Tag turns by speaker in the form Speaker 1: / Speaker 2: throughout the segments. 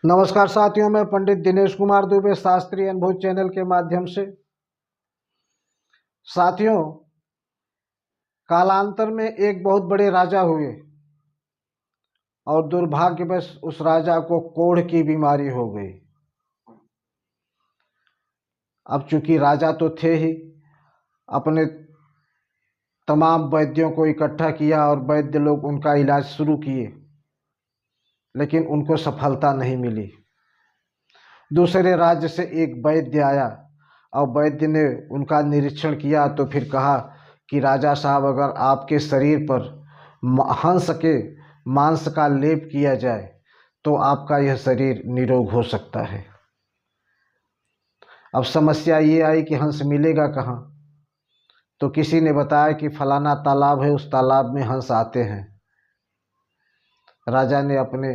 Speaker 1: नमस्कार साथियों, मैं पंडित दिनेश कुमार दुबे शास्त्रीय अनुभव चैनल के माध्यम से। साथियों, कालांतर में एक बहुत बड़े राजा हुए और दुर्भाग्यवश उस राजा को कोढ़ की बीमारी हो गई। अब चूंकि राजा तो थे ही, अपने तमाम वैद्यों को इकट्ठा किया और वैद्य लोग उनका इलाज शुरू किए, लेकिन उनको सफलता नहीं मिली। दूसरे राज्य से एक वैद्य आया और वैद्य ने उनका निरीक्षण किया तो फिर कहा कि राजा साहब, अगर आपके शरीर पर हंस के मांस का लेप किया जाए तो आपका यह शरीर निरोग हो सकता है। अब समस्या ये आई कि हंस मिलेगा कहाँ। तो किसी ने बताया कि फलाना तालाब है, उस तालाब में हंस आते हैं। राजा ने अपने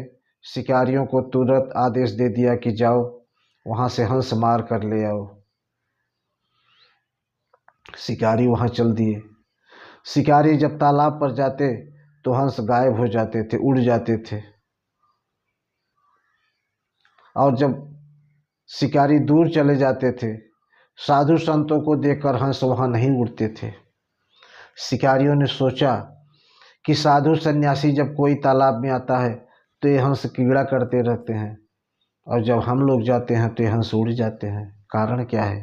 Speaker 1: शिकारियों को तुरंत आदेश दे दिया कि जाओ वहाँ से हंस मार कर ले आओ। शिकारी वहाँ चल दिए। शिकारी जब तालाब पर जाते तो हंस गायब हो जाते थे, उड़ जाते थे। और जब शिकारी दूर चले जाते थे, साधु संतों को देखकर हंस वहाँ नहीं उड़ते थे। शिकारियों ने सोचा कि साधु सन्यासी जब कोई तालाब में आता है तो ये हंस कीड़ा करते रहते हैं, और जब हम लोग जाते हैं तो ये हंस उड़ जाते हैं। कारण क्या है?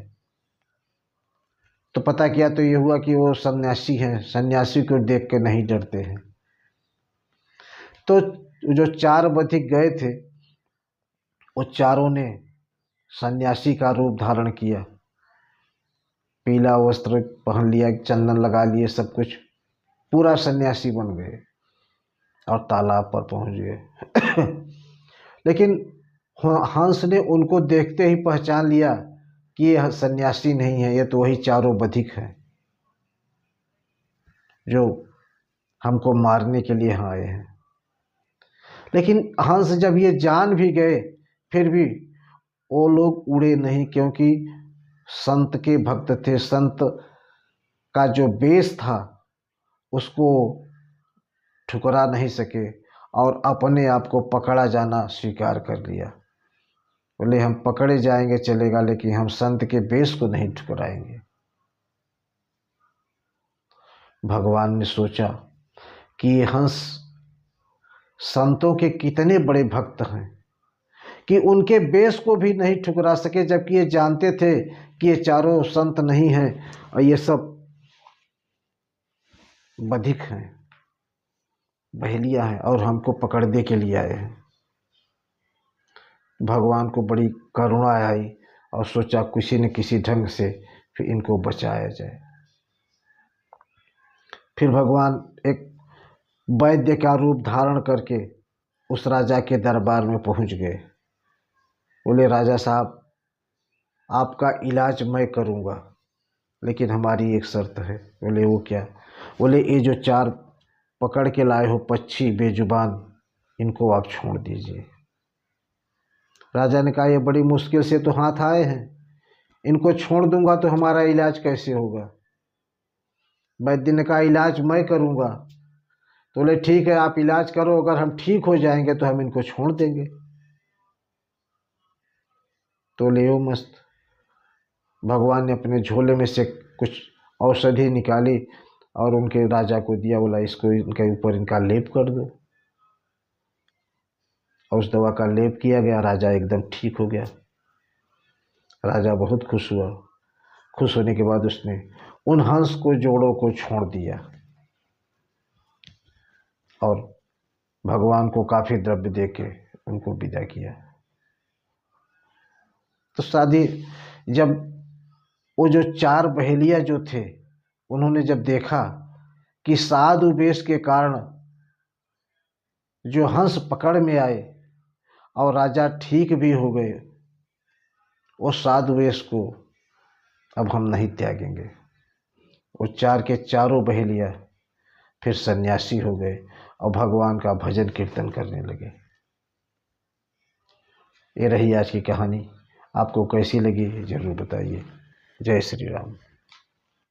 Speaker 1: तो पता किया तो ये हुआ कि वो सन्यासी हैं, सन्यासी को देख के नहीं डरते हैं। तो जो चार बधिक गए थे, वो चारों ने सन्यासी का रूप धारण किया। पीला वस्त्र पहन लिया, चंदन लगा लिए, सब कुछ, पूरा सन्यासी बन गए और तालाब पर पहुंच गए। लेकिन हंस ने उनको देखते ही पहचान लिया कि यह सन्यासी नहीं है, ये तो वही चारों बधिक हैं जो हमको मारने के लिए यहाँ आए हैं। लेकिन हंस जब ये जान भी गए, फिर भी वो लोग उड़े नहीं, क्योंकि संत के भक्त थे। संत का जो बेश था उसको ठुकरा नहीं सके और अपने आप को पकड़ा जाना स्वीकार कर लिया। बोले हम पकड़े जाएंगे चलेगा, लेकिन हम संत के बेश को नहीं ठुकराएंगे। भगवान ने सोचा कि ये हंस संतों के कितने बड़े भक्त हैं कि उनके बेश को भी नहीं ठुकरा सके, जबकि ये जानते थे कि ये चारों संत नहीं हैं और ये सब बधिक हैं, बहेलिया हैं, और हमको पकड़ने के लिए आए हैं। भगवान को बड़ी करुणा आई और सोचा किसी न किसी ढंग से फिर इनको बचाया जाए। फिर भगवान एक वैद्य का रूप धारण करके उस राजा के दरबार में पहुंच गए। बोले राजा साहब, आपका इलाज मैं करूंगा, लेकिन हमारी एक शर्त है। बोले वो क्या? बोले ये जो चार पकड़ के लाए हो पक्षी बेजुबान, इनको आप छोड़ दीजिए। राजा ने कहा ये बड़ी मुश्किल से तो हाथ आए हैं, इनको छोड़ दूंगा तो हमारा इलाज कैसे होगा? वैद्य ने कहा इलाज मैं करूंगा। तो बोले ठीक है, आप इलाज करो, अगर हम ठीक हो जाएंगे तो हम इनको छोड़ देंगे। तो ले वो मस्त। भगवान ने अपने झोले में से कुछ औषधि निकाली और उनके राजा को दिया। बोला इसको इनके ऊपर इनका लेप कर दो। और उस दवा का लेप किया गया, राजा एकदम ठीक हो गया। राजा बहुत खुश हुआ। खुश होने के बाद उसने उन हंस को जोड़ों को छोड़ दिया और भगवान को काफी द्रव्य देके उनको विदा किया। तो शादी जब वो जो चार बहेलिया जो थे, उन्होंने जब देखा कि साधु वेश के कारण जो हंस पकड़ में आए और राजा ठीक भी हो गए, वो साधु वेश को अब हम नहीं त्यागेंगे। वो चार के चारों बहेलिया फिर सन्यासी हो गए और भगवान का भजन कीर्तन करने लगे। ये रही आज की कहानी। आपको कैसी लगी जरूर बताइए। जय श्री राम।